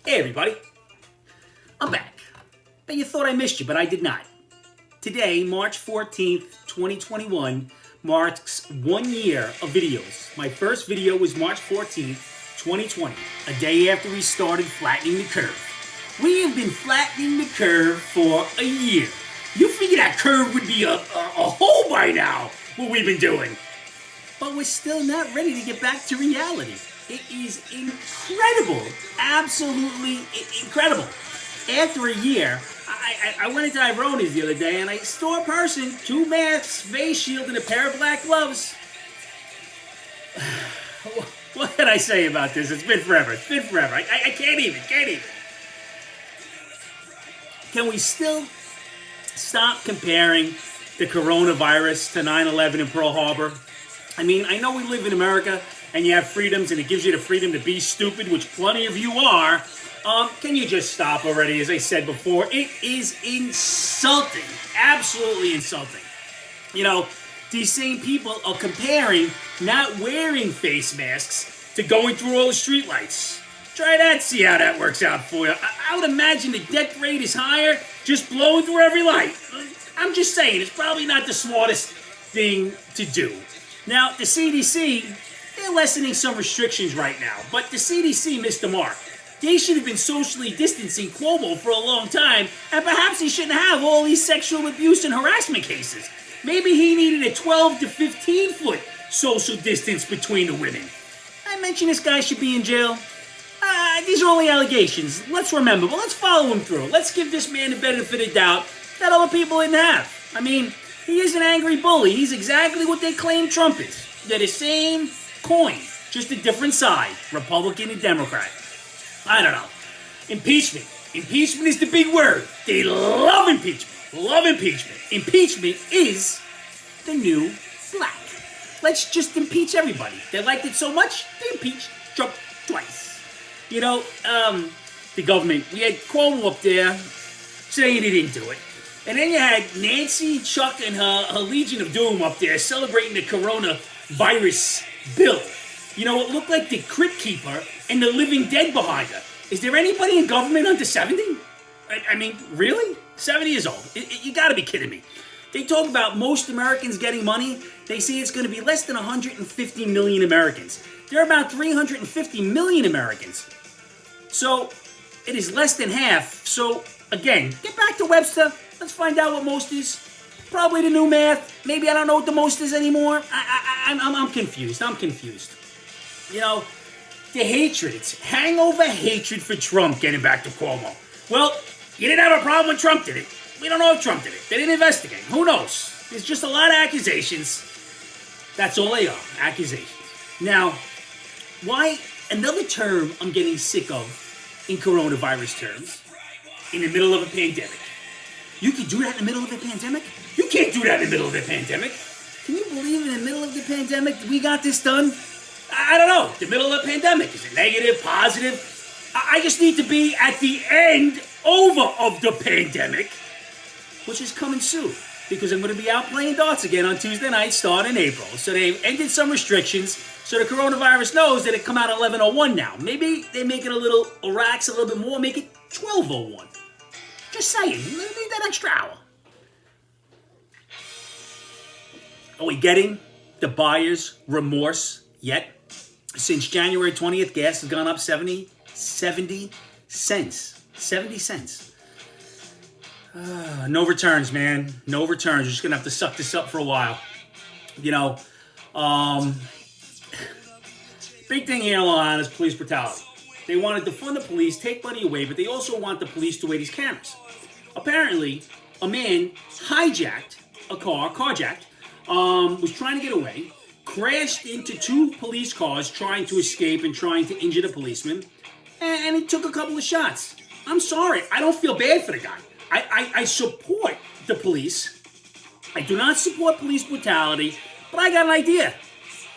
Hey everybody, I'm back. Bet you thought I missed you, but I did not. Today, March 14th, 2021, marks 1 year of videos. My first video was March 14th, 2020, a day after we started flattening the curve. We have been flattening the curve for a year. You figure that curve would be a hole by now, what we've been doing. But we're still not ready to get back to reality. It is incredible, absolutely incredible. After a year, I went into Ironis the other day and I saw a person, 2 masks, face shield, and a pair of black gloves. What can I say about this? It's been forever. I can't even. Can we still stop comparing the coronavirus to 9/11 in Pearl Harbor? I mean, I know we live in America and you have freedoms and it gives you the freedom to be stupid, which plenty of you are. Can you just stop already? As I said before, it is insulting, absolutely insulting. You know, these same people are comparing not wearing face masks to going through all the streetlights. Try that, see how that works out for you. I would imagine the death rate is higher just blowing through every light. I'm just saying, it's probably not the smartest thing to do. Now, the CDC, they're lessening some restrictions right now, but the CDC missed the mark. They should have been socially distancing Cuomo for a long time, and perhaps he shouldn't have all these sexual abuse and harassment cases. Maybe he needed a 12 to 15 foot social distance between the women. I mentioned this guy should be in jail. These are only allegations. Let's remember, but let's follow him through. Let's give this man the benefit of doubt that other people didn't have. I mean, he is an angry bully. He's exactly what they claim Trump is. They're the same coin, just a different side, Republican and Democrat. I don't know. Impeachment. Impeachment is the big word. They love impeachment. Impeachment is the new black. Let's just impeach everybody. They liked it so much, they impeached Trump twice. You know, the government, we had Cuomo up there saying he didn't do it. And then you had Nancy, Chuck, and her Legion of Doom up there celebrating the coronavirus bill. You know, it looked like the Crypt Keeper and the Living Dead behind her. Is there anybody in government under 70? I mean, really? 70 years old? You gotta be kidding me. They talk about most Americans getting money. They say it's gonna be less than 150 million Americans. There are about 350 million Americans. So, it is less than half. So, again, get back to Webster. Let's find out what most is. Probably the new math. Maybe I don't know what the most is anymore. I'm confused. You know, the hatred. It's hangover hatred for Trump, getting back to Cuomo. Well, you didn't have a problem when Trump did it. We don't know if Trump did it. They didn't investigate. Who knows? There's just a lot of accusations. That's all they are, accusations. Now, why another term I'm getting sick of in coronavirus terms, in the middle of a pandemic. You can do that in the middle of a pandemic? You can't do that in the middle of a pandemic. Can you believe in the middle of the pandemic we got this done? I don't know. The middle of the pandemic. Is it negative, positive? I just need to be at the end over of the pandemic, which is coming soon, because I'm going to be out playing darts again on Tuesday night starting in April. So they've ended some restrictions, so the coronavirus knows that it come out 11:01 now. Maybe they make it a little relax a little bit more, make it 12:01. Just saying, you need that extra hour. Are we getting the buyer's remorse yet? Since January 20th, gas has gone up 70 cents. 70 cents. No returns, man. No returns. You're just going to have to suck this up for a while. You know, big thing here in Long Island is police brutality. They want to defund the police, take money away, but they also want the police to wear these cameras. Apparently, a man hijacked a car, carjacked, was trying to get away, crashed into 2 police cars trying to escape and trying to injure the policeman, and he took a couple of shots. I'm sorry, I don't feel bad for the guy. I support the police. I do not support police brutality, but I got an idea.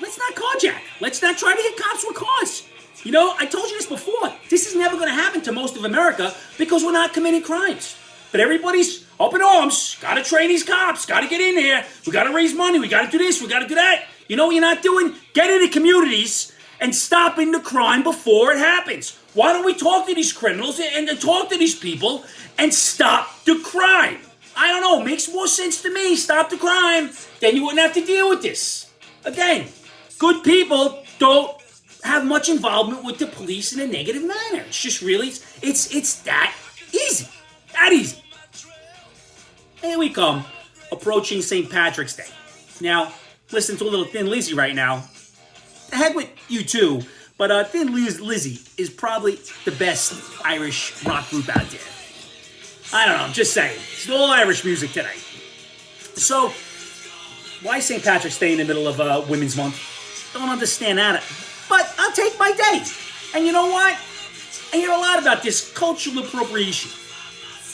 Let's not carjack. Let's not try to hit cops with cars. You know, I told you this before. This is never going to happen to most of America because we're not committing crimes. But everybody's up in arms. Got to train these cops. Got to get in here. We got to raise money. We got to do this. We got to do that. You know what you're not doing? Get into communities and stopping the crime before it happens. Why don't we talk to these criminals and talk to these people and stop the crime? I don't know. It makes more sense to me. Stop the crime. Then you wouldn't have to deal with this. Again, good people don't have much involvement with the police in a negative manner. It's just really, it's that easy. That easy. Here we come, approaching St. Patrick's Day. Now, listen to a little Thin Lizzy right now. The heck with you too, but Thin Lizzy is probably the best Irish rock group out there. I don't know, I'm just saying. It's all Irish music today. So, why St. Patrick's Day in the middle of Women's Month? Don't understand that. But I'll take my day. And you know what? I hear a lot about this cultural appropriation.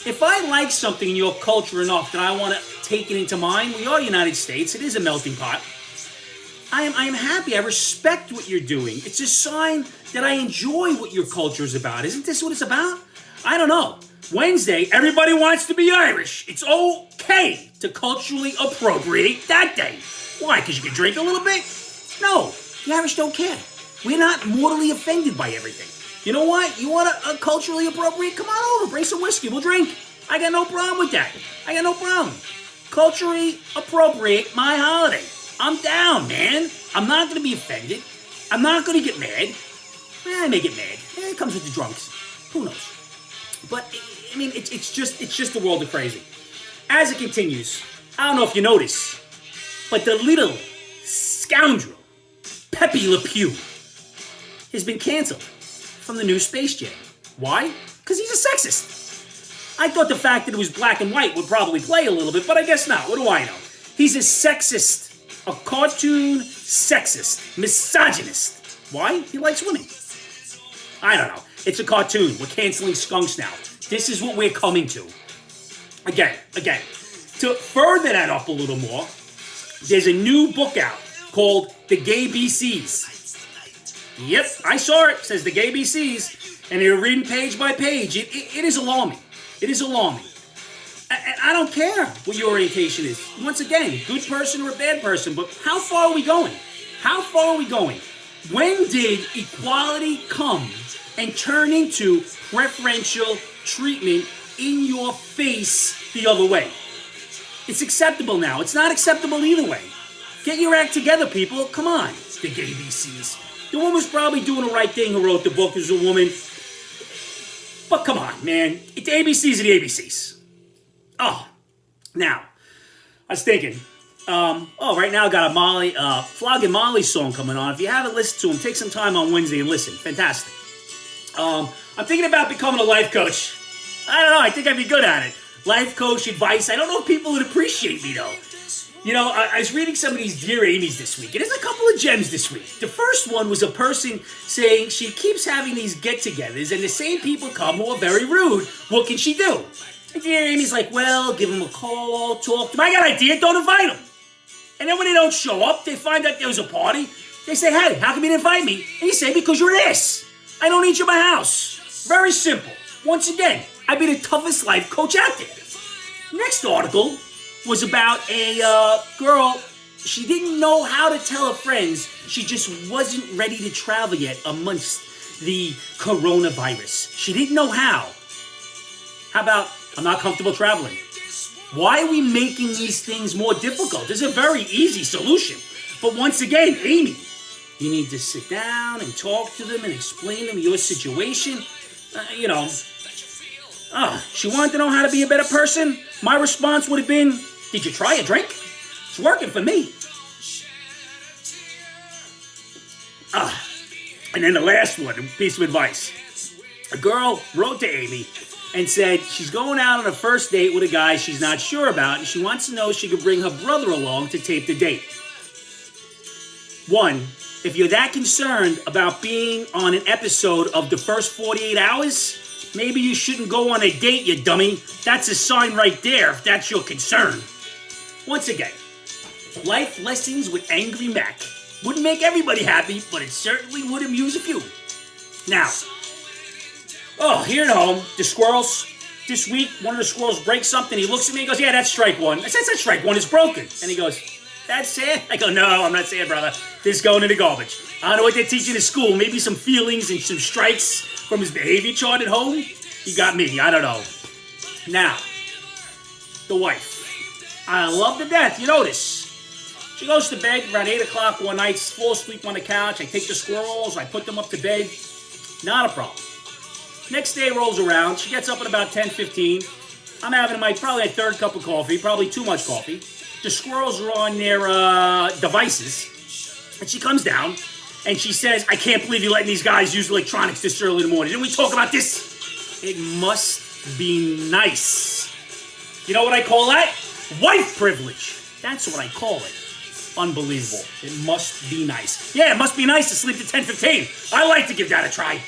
If I like something in your culture enough that I want to take it into mine, we are the United States. It is a melting pot. I am happy. I respect what you're doing. It's a sign that I enjoy what your culture is about. Isn't this what it's about? I don't know. Wednesday, everybody wants to be Irish. It's okay to culturally appropriate that day. Why? Because you can drink a little bit? No, the Irish don't care. We're not mortally offended by everything. You know what? You want to culturally appropriate? Come on over. Bring some whiskey. We'll drink. I got no problem with that. I got no problem. Culturally appropriate my holiday. I'm down, man. I'm not going to be offended. I'm not going to get mad. I may get mad. It comes with the drunks. Who knows? But, I mean, it's just the world of crazy. As it continues, I don't know if you notice, but the little scoundrel, Pepe Le Pew, has been canceled from the new Space Jam. Why? Because he's a sexist. I thought the fact that it was black and white would probably play a little bit, but I guess not. What do I know? He's a sexist, a cartoon sexist, misogynist. Why? He likes women. I don't know. It's a cartoon. We're canceling skunks now. This is what we're coming to. Again, to further that up a little more, there's a new book out called The Gay BCs. Yep, I saw it. It says The Gay BCs. And they're reading page by page. It is alarming. It is alarming. And I don't care what your orientation is. Once again, good person or a bad person, but how far are we going? How far are we going? When did equality come and turn into preferential treatment in your face the other way? It's acceptable now. It's not acceptable either way. Get your act together, people. Come on. The Gay BCs. The woman's probably doing the right thing who wrote the book as a woman. But come on, man. The ABCs are the ABCs. Oh, now, I was thinking, right now I got a Flogging Molly song coming on. If you haven't listened to him, take some time on Wednesday and listen. Fantastic. I'm thinking about becoming a life coach. I don't know, I think I'd be good at it. Life coach advice. I don't know if people would appreciate me, though. You know, I was reading some of these Dear Amy's this week, and there's a couple of gems this week. The first one was a person saying she keeps having these get-togethers, and the same people come who are very rude. What can she do? And Dear Amy's like, well, give them a call, talk to them. I got an idea, don't invite them. And then when they don't show up, they find out there was a party. They say, hey, how come you didn't invite me? And you say, because you're an ass. I don't need you in my house. Very simple. Once again, I'd be the toughest life coach out there. Next article was about a girl. She didn't know how to tell her friends she just wasn't ready to travel yet amongst the coronavirus. She didn't know how. How about, I'm not comfortable traveling? Why are we making these things more difficult? There's a very easy solution. But once again, Amy, you need to sit down and talk to them and explain to them your situation. She wanted to know how to be a better person. My response would have been, did you try a drink? It's working for me. And then the last one, a piece of advice. A girl wrote to Amy and said she's going out on a first date with a guy she's not sure about, and she wants to know if she could bring her brother along to tape the date. 1, if you're that concerned about being on an episode of the first 48 hours, maybe you shouldn't go on a date, you dummy. That's a sign right there if that's your concern. Once again, life lessons with Angry Mac. Wouldn't make everybody happy, but it certainly would amuse a few. Now, here at home, the squirrels. This week, one of the squirrels breaks something. He looks at me and goes, yeah, that's strike one. I said, that's strike one. It's broken. And he goes, That's sad? I go, no, I'm not sad, brother. This is going in the garbage. I don't know what they're teaching in school. Maybe some feelings and some strikes from his behavior chart at home. He got me. I don't know. Now, the wife. I love to death. You notice. She goes to bed around 8 o'clock one night, falls asleep on the couch. I take the squirrels. I put them up to bed. Not a problem. Next day rolls around. She gets up at about 10:15. I'm having probably my third cup of coffee, probably too much coffee. The squirrels are on their devices. And she comes down and she says, I can't believe you're letting these guys use electronics this early in the morning. Didn't we talk about this? It must be nice. You know what I call that? Wife privilege. That's what I call it. Unbelievable. It must be nice. Yeah, it must be nice to sleep to 10:15. I like to give that a try.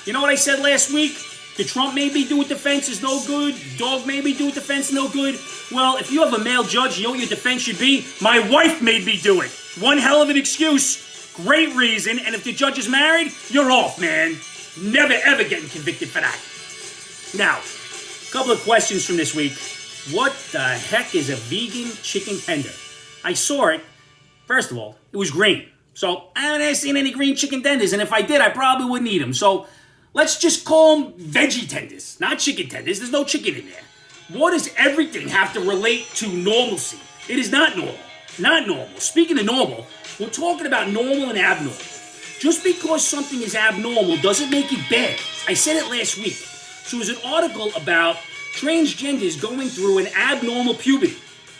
You know what I said last week? The Trump made me do with defense is no good. Dog made me do with defense no good. Well, if you have a male judge, you know what your defense should be? My wife made me do it. One hell of an excuse. Great reason. And if the judge is married, you're off, man. Never, ever getting convicted for that. Now, a couple of questions from this week. What the heck is a vegan chicken tender? I saw it. First of all, it was green. So I haven't seen any green chicken tenders. And if I did, I probably wouldn't eat them. So let's just call them veggie tenders, not chicken tenders. There's no chicken in there. What does everything have to relate to normalcy? It is not normal. Not normal. Speaking of normal, we're talking about normal and abnormal. Just because something is abnormal doesn't make it bad. I said it last week. So there's an article about transgenders going through an abnormal puberty.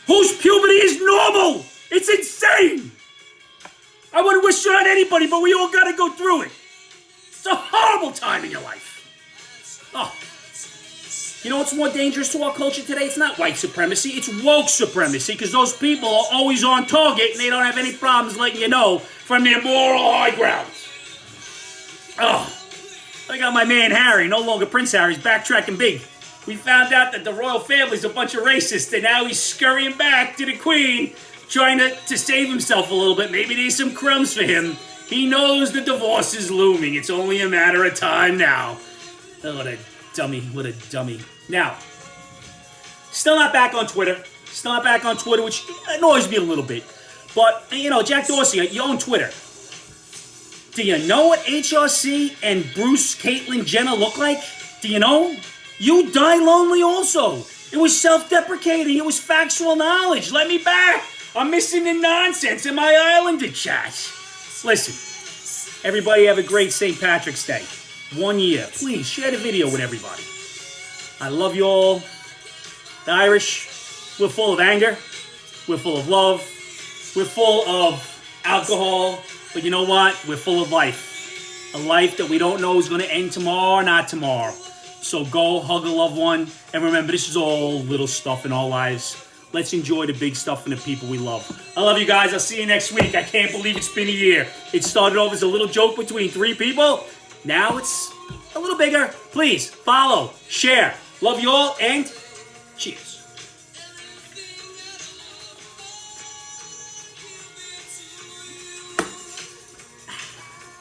Whose puberty is normal? It's insane. I wouldn't wish it on anybody, but we all got to go through it. It's a horrible time in your life. Oh. You know what's more dangerous to our culture today? It's not white supremacy, it's woke supremacy, because those people are always on target and they don't have any problems letting you know from their moral high ground. Oh. I got my man Harry, no longer Prince Harry, he's backtracking big. We found out that the royal family's a bunch of racists, and now he's scurrying back to the Queen, trying to save himself a little bit. Maybe there's some crumbs for him. He knows the divorce is looming. It's only a matter of time now. Oh, what a dummy. Now, still not back on Twitter. Which annoys me a little bit. But, you know, Jack Dorsey, you own Twitter. Do you know what HRC and Bruce Caitlyn Jenner look like? Do you know? You die lonely also. It was self-deprecating. It was factual knowledge. Let me back. I'm missing the nonsense in my Islander chat. Listen, everybody have a great St. Patrick's Day. 1 year. Please, share the video with everybody. I love you all. The Irish, we're full of anger. We're full of love. We're full of alcohol. But you know what? We're full of life. A life that we don't know is going to end tomorrow or not tomorrow. So go hug a loved one. And remember, this is all little stuff in our lives. Let's enjoy the big stuff and the people we love. I love you guys. I'll see you next week. I can't believe it's been a year. It started off as a little joke between 3 people. Now it's a little bigger. Please follow, share. Love you all, and cheers.